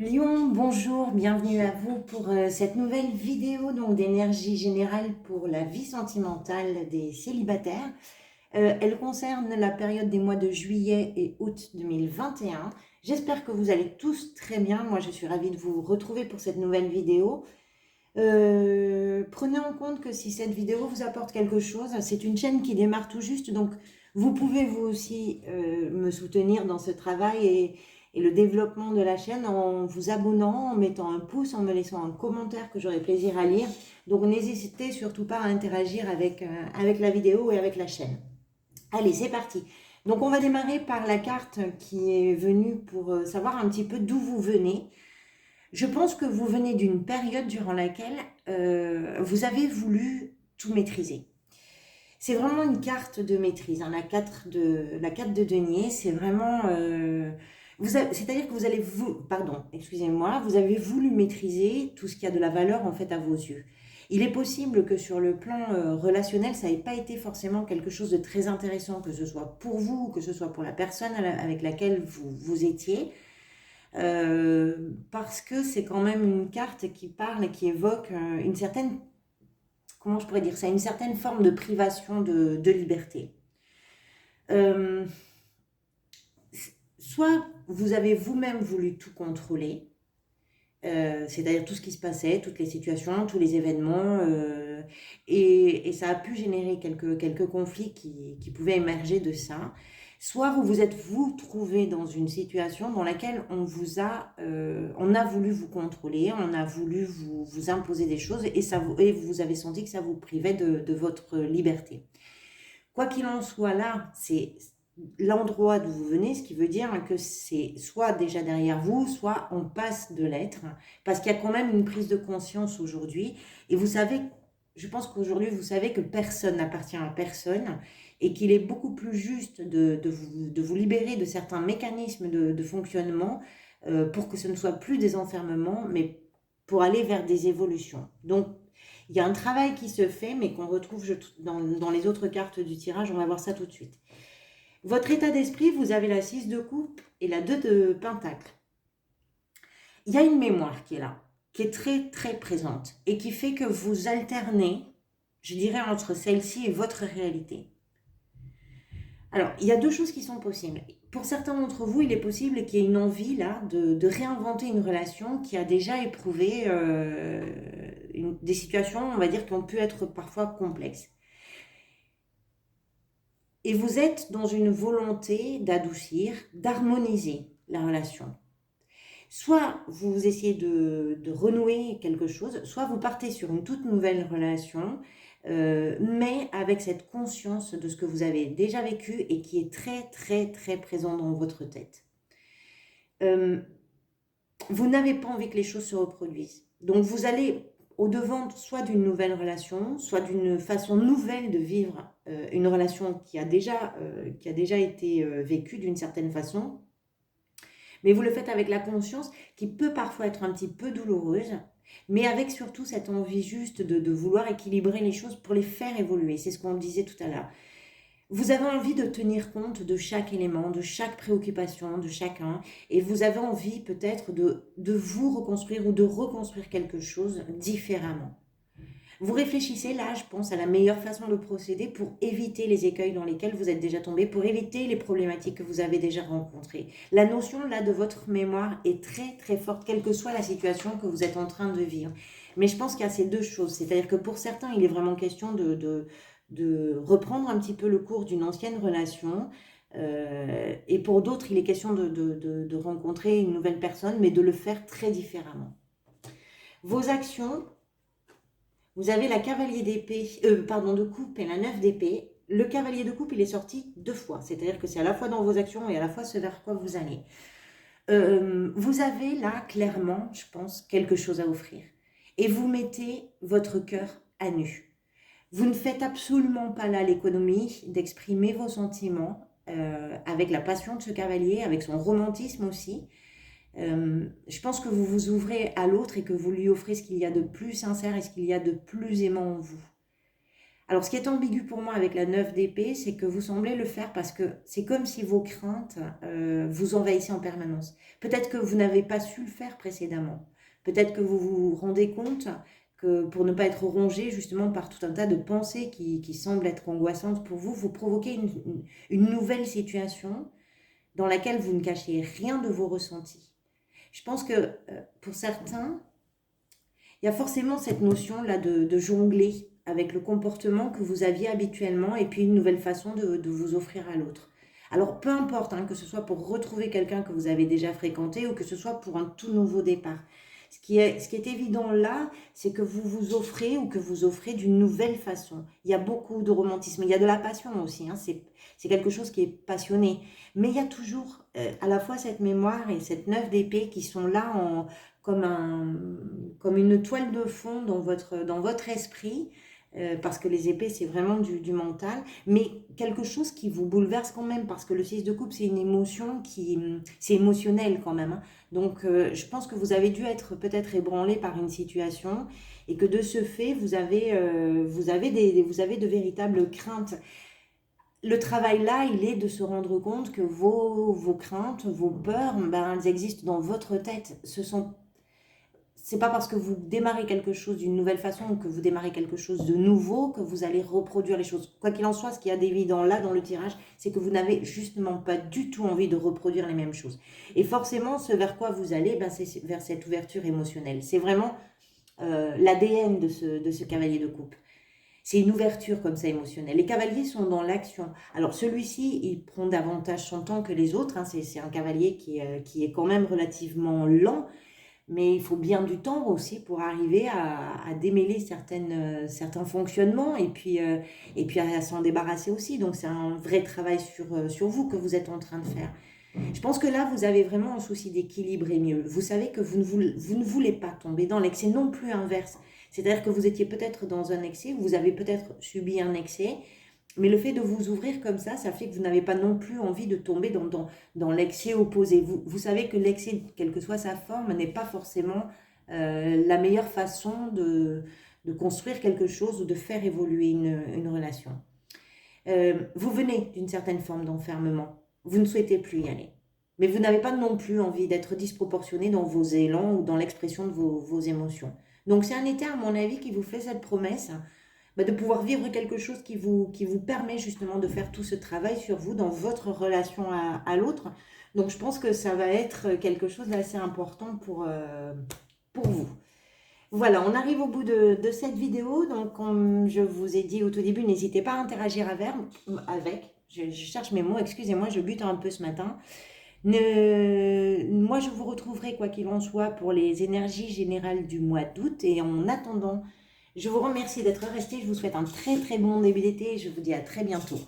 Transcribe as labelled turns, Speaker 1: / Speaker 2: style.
Speaker 1: Lion, bonjour, bienvenue à vous pour cette nouvelle vidéo donc d'énergie générale pour la vie sentimentale des célibataires. Elle concerne la période des mois de juillet et août 2021. J'espère que vous allez tous très bien. Moi, je suis ravie de vous retrouver pour cette nouvelle vidéo. Prenez en compte que si cette vidéo vous apporte quelque chose, c'est une chaîne qui démarre tout juste, donc vous pouvez vous aussi me soutenir dans ce travail et le développement de la chaîne en vous abonnant, en mettant un pouce, en me laissant un commentaire que j'aurai plaisir à lire. Donc n'hésitez surtout pas à interagir avec la vidéo et avec la chaîne. Allez, c'est parti. Donc on va démarrer par la carte qui est venue pour savoir un petit peu d'où vous venez. Je pense que vous venez d'une période durant laquelle vous avez voulu tout maîtriser. C'est vraiment une carte de maîtrise, hein, la carte de denier, c'est vraiment... c'est-à-dire que vous allez... pardon, excusez-moi, vous avez voulu maîtriser tout ce qui a de la valeur en fait à vos yeux. Il est possible que sur le plan relationnel, ça n'ait pas été forcément quelque chose de très intéressant, que ce soit pour vous, que ce soit pour la personne avec laquelle vous étiez. Parce que c'est quand même une carte qui parle et qui évoque une certaine, comment je pourrais dire ça, une certaine forme de privation de liberté. Euh, Soit vous avez vous-même voulu tout contrôler, c'est-à-dire tout ce qui se passait, toutes les situations, tous les événements, et ça a pu générer quelques conflits qui pouvaient émerger de ça. Soit vous vous êtes vous trouvé dans une situation dans laquelle on a voulu vous contrôler, on a voulu vous imposer des choses et vous avez senti que ça vous privait de votre liberté. Quoi qu'il en soit, là, c'est l'endroit d'où vous venez, ce qui veut dire que c'est soit déjà derrière vous, soit on passe de l'être, parce qu'il y a quand même une prise de conscience aujourd'hui. Et vous savez, je pense qu'aujourd'hui, vous savez que personne n'appartient à personne et qu'il est beaucoup plus juste de vous libérer de certains mécanismes de fonctionnement pour que ce ne soit plus des enfermements, mais pour aller vers des évolutions. Donc, il y a un travail qui se fait, mais qu'on retrouve dans les autres cartes du tirage. On va voir ça tout de suite. Votre état d'esprit, vous avez la 6 de coupe et la 2 de pentacle. Il y a une mémoire qui est là, qui est très très présente et qui fait que vous alternez, je dirais, entre celle-ci et votre réalité. Alors, il y a deux choses qui sont possibles. Pour certains d'entre vous, il est possible qu'il y ait une envie là de réinventer une relation qui a déjà éprouvé des situations, on va dire, qui ont pu être parfois complexes. Et vous êtes dans une volonté d'adoucir, d'harmoniser la relation. Soit vous essayez de renouer quelque chose, soit vous partez sur une toute nouvelle relation, mais avec cette conscience de ce que vous avez déjà vécu et qui est très très très présent dans votre tête. Vous n'avez pas envie que les choses se reproduisent. Donc vous allez au-devant soit d'une nouvelle relation, soit d'une façon nouvelle de vivre une relation qui a déjà été vécue d'une certaine façon. Mais vous le faites avec la conscience qui peut parfois être un petit peu douloureuse, mais avec surtout cette envie juste de vouloir équilibrer les choses pour les faire évoluer. C'est ce qu'on disait tout à l'heure. Vous avez envie de tenir compte de chaque élément, de chaque préoccupation, de chacun, et vous avez envie peut-être de vous reconstruire ou de reconstruire quelque chose différemment. Vous réfléchissez là, je pense, à la meilleure façon de procéder pour éviter les écueils dans lesquels vous êtes déjà tombé, pour éviter les problématiques que vous avez déjà rencontrées. La notion là de votre mémoire est très très forte, quelle que soit la situation que vous êtes en train de vivre. Mais je pense qu'il y a ces deux choses, c'est-à-dire que pour certains, il est vraiment question de reprendre un petit peu le cours d'une ancienne relation, et pour d'autres, il est question de rencontrer une nouvelle personne, mais de le faire très différemment. Vos actions, vous avez la cavalier d'épée, de coupe et la 9 d'épée. Le cavalier de coupe, il est sorti deux fois. C'est-à-dire que c'est à la fois dans vos actions et à la fois ce vers quoi vous allez. Vous avez là, clairement, je pense, quelque chose à offrir. Et vous mettez votre cœur à nu. Vous ne faites absolument pas là l'économie d'exprimer vos sentiments avec la passion de ce cavalier, avec son romantisme aussi. Je pense que vous vous ouvrez à l'autre et que vous lui offrez ce qu'il y a de plus sincère et ce qu'il y a de plus aimant en vous. Alors, ce qui est ambigu pour moi avec la 9 d'épée, c'est que vous semblez le faire parce que c'est comme si vos craintes vous envahissaient en permanence. Peut-être que vous n'avez pas su le faire précédemment. Peut-être que vous vous rendez compte que pour ne pas être rongé justement par tout un tas de pensées qui semblent être angoissantes pour vous, vous provoquez une nouvelle situation dans laquelle vous ne cachez rien de vos ressentis. Je pense que pour certains, il y a forcément cette notion-là de jongler avec le comportement que vous aviez habituellement et puis une nouvelle façon de vous offrir à l'autre. Alors, peu importe, hein, que ce soit pour retrouver quelqu'un que vous avez déjà fréquenté ou que ce soit pour un tout nouveau départ. Ce qui est évident là, c'est que vous vous offrez ou que vous offrez d'une nouvelle façon. Il y a beaucoup de romantisme, il y a de la passion aussi, hein, c'est quelque chose qui est passionné. Mais il y a toujours à la fois cette mémoire et cette 9 d'épée qui sont là comme, comme une toile de fond dans votre esprit, parce que les épées, c'est vraiment du mental, mais quelque chose qui vous bouleverse quand même, parce que le 6 de coupe, c'est une émotion c'est émotionnel quand même, hein. Donc, je pense que vous avez dû être peut-être ébranlé par une situation, et que de ce fait, vous avez de véritables craintes. Le travail là, il est de se rendre compte que vos craintes, vos peurs, ben, elles existent dans votre tête. C'est pas parce que vous démarrez quelque chose d'une nouvelle façon ou que vous démarrez quelque chose de nouveau que vous allez reproduire les choses. Quoi qu'il en soit, ce qu'il y a d'évident là dans le tirage, c'est que vous n'avez justement pas du tout envie de reproduire les mêmes choses. Et forcément, ce vers quoi vous allez, ben, c'est vers cette ouverture émotionnelle. C'est vraiment l'ADN de ce cavalier de coupe. C'est une ouverture comme ça émotionnelle. Les cavaliers sont dans l'action. Alors celui-ci, il prend davantage son temps que les autres, hein. C'est un cavalier qui est quand même relativement lent, mais il faut bien du temps aussi pour arriver à démêler certains fonctionnements et puis à s'en débarrasser aussi. Donc c'est un vrai travail sur vous que vous êtes en train de faire. Je pense que là, vous avez vraiment un souci d'équilibre et mieux. Vous savez que vous ne voulez pas tomber dans l'excès, non plus inverse. C'est-à-dire que vous étiez peut-être dans un excès, vous avez peut-être subi un excès, mais le fait de vous ouvrir comme ça fait que vous n'avez pas non plus envie de tomber dans l'excès opposé. Vous savez que l'excès, quelle que soit sa forme, n'est pas forcément la meilleure façon de construire quelque chose ou de faire évoluer une relation. Vous venez d'une certaine forme d'enfermement. Vous ne souhaitez plus y aller. Mais vous n'avez pas non plus envie d'être disproportionné dans vos élans ou dans l'expression de vos émotions. Donc c'est un été, à mon avis, qui vous fait cette promesse de pouvoir vivre quelque chose qui vous permet justement de faire tout ce travail sur vous dans votre relation à l'autre. Donc je pense que ça va être quelque chose d'assez important pour vous. Voilà, on arrive au bout de cette vidéo. Donc, comme je vous ai dit au tout début, n'hésitez pas à interagir avec. Je cherche mes mots, excusez-moi, je bute un peu ce matin. Moi, je vous retrouverai, quoi qu'il en soit, pour les énergies générales du mois d'août. Et en attendant, je vous remercie d'être resté. Je vous souhaite un très très bon début d'été et je vous dis à très bientôt.